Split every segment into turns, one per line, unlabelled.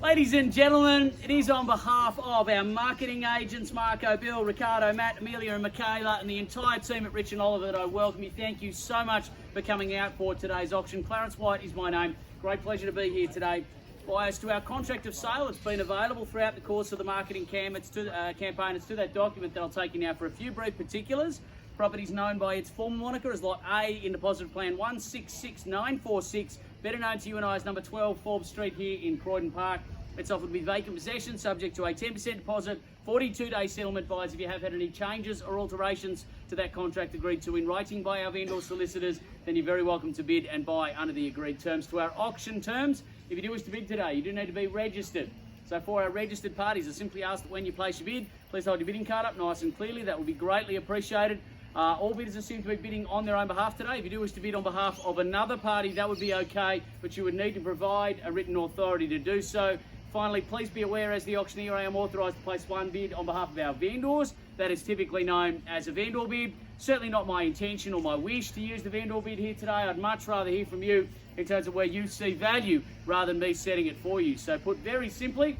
Ladies and gentlemen, it is on behalf of our marketing agents, Marco, Bill, Ricardo, Matt, Amelia and Michaela, and the entire team at Rich Oliva that I welcome you. Thank you so much for coming out for today's auction. Clarence White is my name. Great pleasure to be here today. Bias to our contract of sale, it's been available throughout the course of the marketing campaign. It's to that document that I'll take you now for a few brief particulars. Property is known by its former moniker as Lot A in Deposit Plan 166946, better known to you and I as number 12 Forbes Street here in Croydon Park. It's offered with vacant possession, subject to a 10% deposit, 42-day settlement. Advise if you have had any changes or alterations to that contract agreed to in writing by our vendor solicitors, then you're very welcome to bid and buy under the agreed terms. To our auction terms, if you do wish to bid today, you do need to be registered. So for our registered parties, I simply ask that when you place your bid, please hold your bidding card up nice and clearly. That will be greatly appreciated. All bidders seem to be bidding on their own behalf today. If you do wish to bid on behalf of another party, that would be okay, but you would need to provide a written authority to do so. Finally, please be aware, as the auctioneer, I am authorised to place one bid on behalf of our vendors. That is typically known as a vendor bid. Certainly not my intention or my wish to use the vendor bid here today. I'd much rather hear from you in terms of where you see value rather than me setting it for you. So put very simply,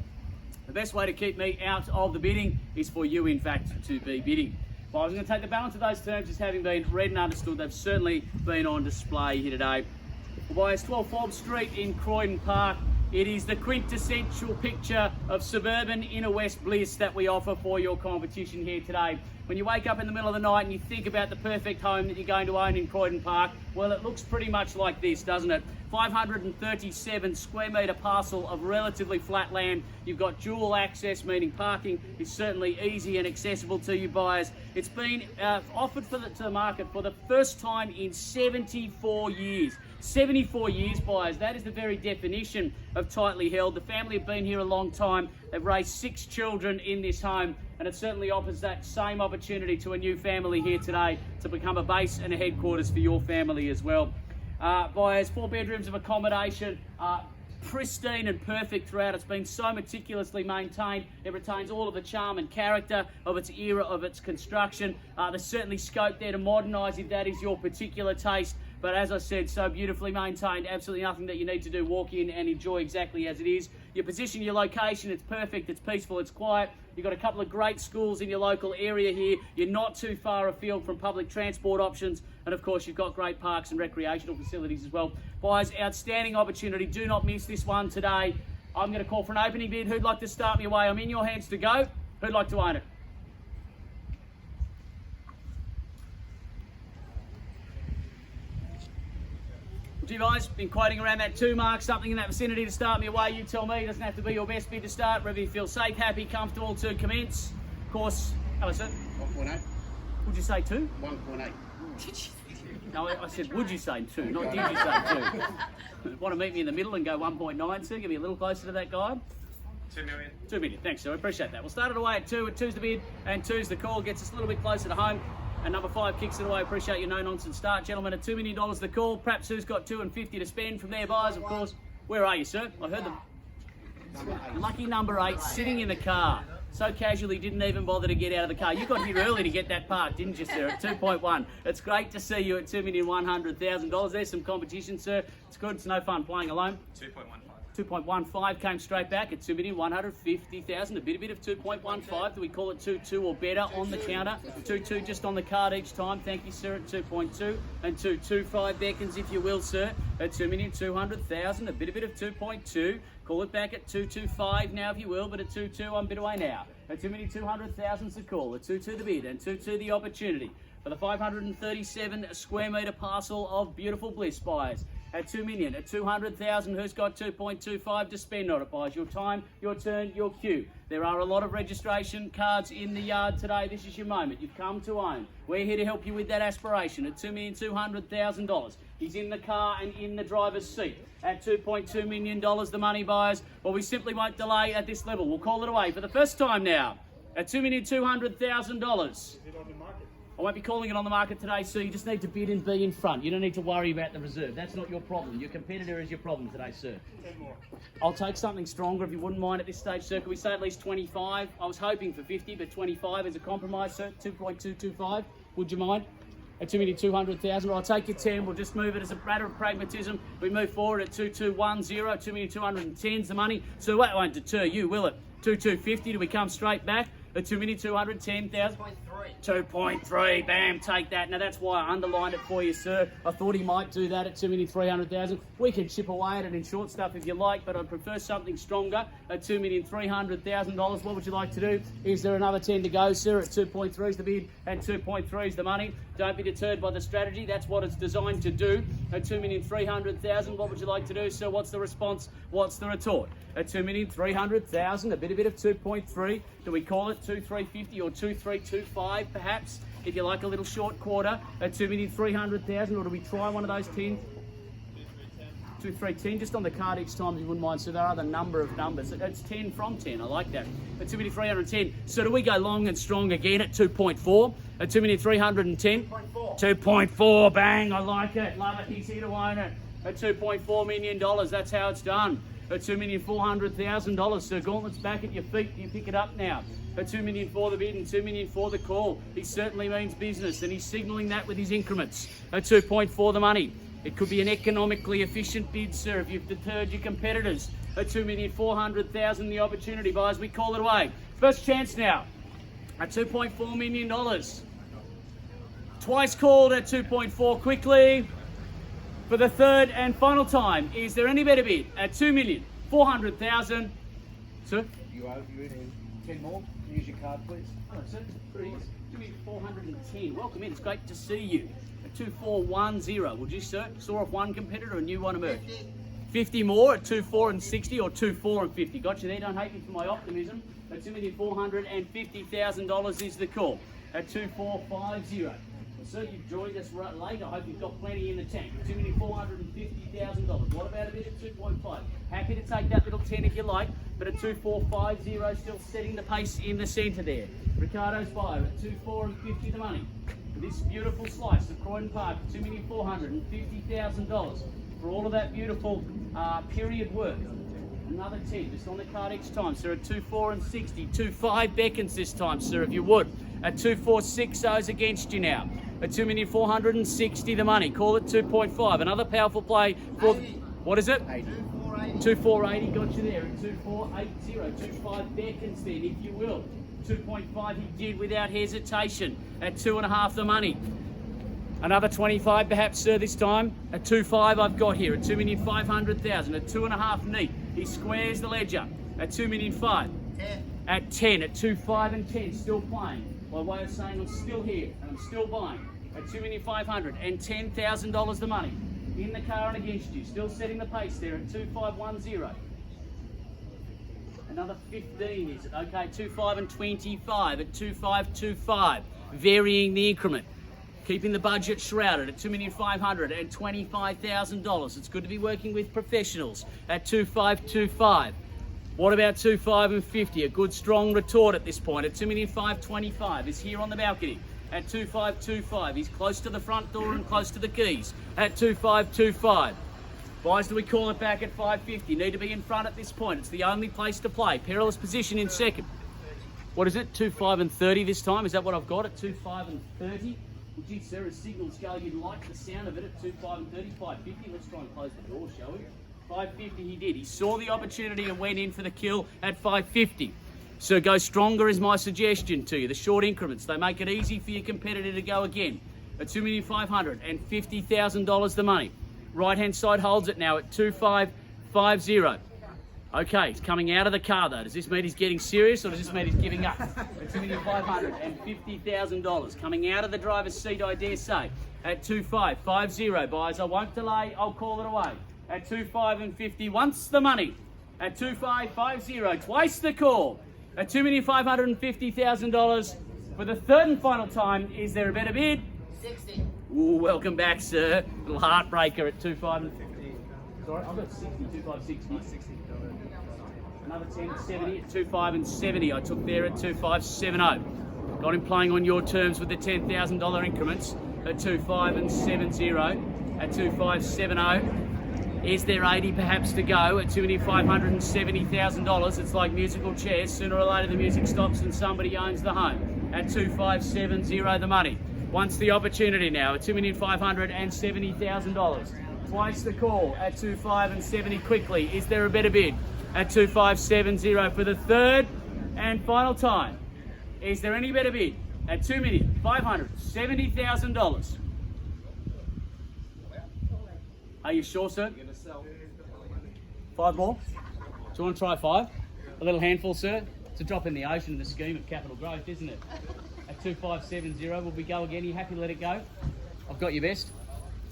the best way to keep me out of the bidding is for you, in fact, to be bidding. Well, I was going to take the balance of those terms as having been read and understood. They've certainly been on display here today. Well, it's 12 Forbes Street in Croydon Park. It is the quintessential picture of suburban inner west bliss that we offer for your competition here today. When you wake up in the middle of the night and you think about the perfect home that you're going to own in Croydon Park, well, it looks pretty much like this, doesn't it? 537 square metre parcel of relatively flat land. You've got dual access, meaning parking is certainly easy and accessible to you buyers. It's been offered to the market for the first time in 74 years. 74 years, buyers. That is the very definition of tightly held. The family have been here a long time. They've raised 6 children in this home, and it certainly offers that same opportunity to a new family here today to become a base and a headquarters for your family as well. Buyers, 4 bedrooms of accommodation, pristine and perfect throughout. It's been so meticulously maintained. It retains all of the charm and character of its era, of its construction. There's certainly scope there to modernise if that is your particular taste. But as I said, so beautifully maintained, absolutely nothing that you need to do. Walk in and enjoy exactly as it is. Your position, your location, it's perfect, it's peaceful, it's quiet. You've got a couple of great schools in your local area here. You're not too far afield from public transport options. And of course, you've got great parks and recreational facilities as well. Buyers, outstanding opportunity. Do not miss this one today. I'm going to call for an opening bid. Who'd like to start me away? I'm in your hands to go. Who'd like to own it? You guys been quoting around that 2 mark, something in that vicinity to start me away. You tell me. It doesn't have to be your best bid to start. Wherever you feel safe, happy, comfortable to commence. Of course, hello sir.
1.8.
Would you say 2?
1.8.
No, I said would you say 2, not did you say 2. Want to meet me in the middle and go 1.9, sir? Give me a little closer to that guide.
2 million.
2 million. Thanks, sir. I appreciate that. We'll start it away at 2. At 2's the bid and 2's the call. Gets us a little bit closer to home. And number 5 kicks it away. Appreciate your no-nonsense start, gentlemen. At $2 million the call. Perhaps who's got 2 and 50 to spend from their buyers, of course. Where are you, sir? I heard them. Lucky number 8 sitting in the car. So casually, didn't even bother to get out of the car. You got here early to get that parked, didn't you, sir? At 2.1. It's great to see you at $2,100,000. There's some competition, sir. It's good. It's no fun playing alone.
2.15.
2.15 came straight back at 2,150,000. A bit of 2.15. Do we call it 2.2 or better on the counter? 2.2 just on the card each time. Thank you, sir. At 2.2 and 2.25 beckons, if you will, sir. At 2,200,000. A bit of 2.2. Call it back at 2.25 now, if you will. But at 2.2, I'm bid away now. At 2,200,000's the call. At 2.2 the bid and 2.2 the opportunity for the 537 square metre parcel of beautiful bliss, buyers. At 2 million, at 200,000, who's got 2.25 to spend on it, buyers? Your time, your turn, your cue. There are a lot of registration cards in the yard today. This is your moment. You've come to own. We're here to help you with that aspiration at $2,200,000. He's in the car and in the driver's seat. At $2.2 million, the money, buyers. Well, we simply won't delay at this level. We'll call it away for the first time now at $2,200,000. I won't be calling it on the market today, sir. You just need to bid and be in front. You don't need to worry about the reserve. That's not your problem. Your competitor is your problem today, sir.
10 more.
I'll take something stronger if you wouldn't mind at this stage, sir. Can we say at least 25? I was hoping for 50, but 25 is a compromise, sir. 2.225. Would you mind? at 2,200,000. I'll take your 10. We'll just move it as a matter of pragmatism. We move forward at 2,210. 2,210's the money. So that won't deter you, will it? 2,250. Do we come straight back at 2,210,000? 2.3, bam, take that. Now that's why I underlined it for you, sir. I thought he might do that at 2,300,000. We can chip away at it in short stuff if you like, but I'd prefer something stronger at $2,300,000. What would you like to do? Is there another 10 to go, sir? At 2.3 is the bid and 2.3 is the money. Don't be deterred by the strategy. That's what it's designed to do. At 2,300,000, what would you like to do, sir? What's the response? What's the retort? At 2,300,000, a bit of 2.3. Do we call it 2,350 or 2,325 perhaps? If you like a little short quarter at 2,300,000, or do we try one of those 10? 2,310, just on the card each time if you wouldn't mind. So there are the number of numbers. It's 10 from 10. I like that. At 2,310. So do we go long and strong again at 2.4? At 2,310? 2.4. Bang. I like it. Love it. He's here to own it. At $2.4 million. That's how it's done. At $2,400,000. So Gauntlet's back at your feet. You pick it up now. At $2 million for the bid and $2 million for the call. He certainly means business, and he's signalling that with his increments. At 2.4 the money. It could be an economically efficient bid, sir, if you've deterred your competitors. At $2,400,000 the opportunity, buyers. We call it away. First chance now. At $2.4 million. Twice called at 2.4 quickly. For the third and final time, is there any better bid at 2,400,000? Sir?
You owe you in 10 more. Use your card, please.
Hello, sir. 2,410. Welcome in. It's great to see you. At 2,410. Would you, sir? Saw off one competitor and you want to move. 50 more at 2,460 or 2,450. Got you there. Don't hate me for my optimism. At $2,450,000 is the call. At 2,450. Sir, you've joined us right late. I hope you've got plenty in the tank. $2,450,000. What about a bit at 2.5? Happy to take that little 10 if you like, but at 2,450, still setting the pace in the centre there. Ricardo's buyer at 2,450 the money. For this beautiful slice of Croydon Park, $2,450,000 for all of that beautiful period work. Another 10 just on the card each time, sir. At 2,460, 2,5 beckons this time, sir, if you would. At 2,460's against you now. At 2,460 the money. Call it 2.5. Another powerful play for
80.
What is it?
80.
2,480 got you there. At 2,480, 2.5 beckons then, if you will. 2.5 he did without hesitation. At 2.5 the money. Another 25 perhaps, sir, this time. At 2.5 I've got here. At 2,500,000. At 2.5 neat. He squares the ledger. At 2,500,000.
10.
At 10. At 2.5 and 10. Still playing. By way of saying I'm still here and I'm still buying. At 2,500,000 and $10,000 the money. In the car and against you. Still setting the pace there at 2,510. Another 15 is it? Okay, 2.5 and 25 at 2,525. Varying the increment. Keeping the budget shrouded at $2,500,000 and $25,000. It's good to be working with professionals at 2,525. What about 2.5 and 50? A good strong retort at this point at 2,525 is here on the balcony at 2,525. He's close to the front door and close to the keys at 2,525. Guys, do we call it back at 550? Need to be in front at this point. It's the only place to play. Perilous position in second. What is it? 2.5 and 30 this time. Is that what I've got at 2.5 and 30? Well, gee, sir, a signal scale. You'd like the sound of it at 2.5 and 30, 550. Let's try and close the door, shall we? 550 he did. He saw the opportunity and went in for the kill at 550. So go stronger is my suggestion to you. The short increments, they make it easy for your competitor to go again. At $2,500,000 and $50,000 the money. Right hand side holds it now at 2,550. Okay, he's coming out of the car though. Does this mean he's getting serious or does this mean he's giving up? At $2,500,000 and $50,000. Coming out of the driver's seat, I dare say. At 2,550, buyers. I won't delay, I'll call it away. At 2.5 and 50, once the money. At 2.550, twice the call. At $2,550,000 for the third and final time. Is there a better bid?
60.
Ooh, welcome back, sir. Little heartbreaker at 2.5 and 50. Sorry, I've got 60, 2.560. 60. Another 10 at 70 at 2.5 and 70. I took there at 2.570. Got him playing on your terms with the $10,000 increments at 2.5 and 70. At 2.570. Is there 80 perhaps to go at $2,570,000? It's like musical chairs. Sooner or later the music stops and somebody owns the home. At 2,570 the money. Once the opportunity now at $2,570,000. Twice the call at 2.5 and 70 quickly. Is there a better bid? At 2.570 for the third and final time. Is there any better bid? At $2,570,000. Are you sure, sir? 5 more? Do you want to try 5? A little handful, sir? It's a drop in the ocean in the scheme of capital growth, isn't it? At 2.570, will we go again? Are you happy to let it go? I've got your best.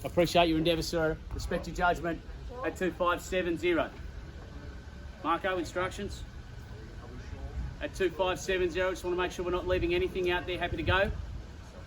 I appreciate your endeavour, sir. Respect your judgment. At 2.570. Marco, instructions? At 2.570, just want to make sure we're not leaving anything out there. Happy to go?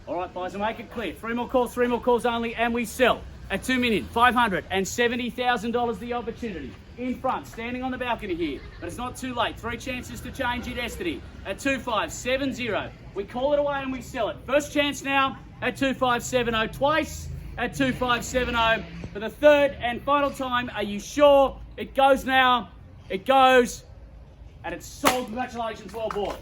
All right, guys, I'll make it clear. 3 more calls only, and we sell. At $2,570,000 the opportunity. In front, standing on the balcony here. But it's not too late. 3 chances to change your destiny. At 2.570. We call it away and we sell it. First chance now at 2.570. Twice at 2.570. For the third and final time. Are you sure? It goes now. It goes. And it's sold. Congratulations, well bought.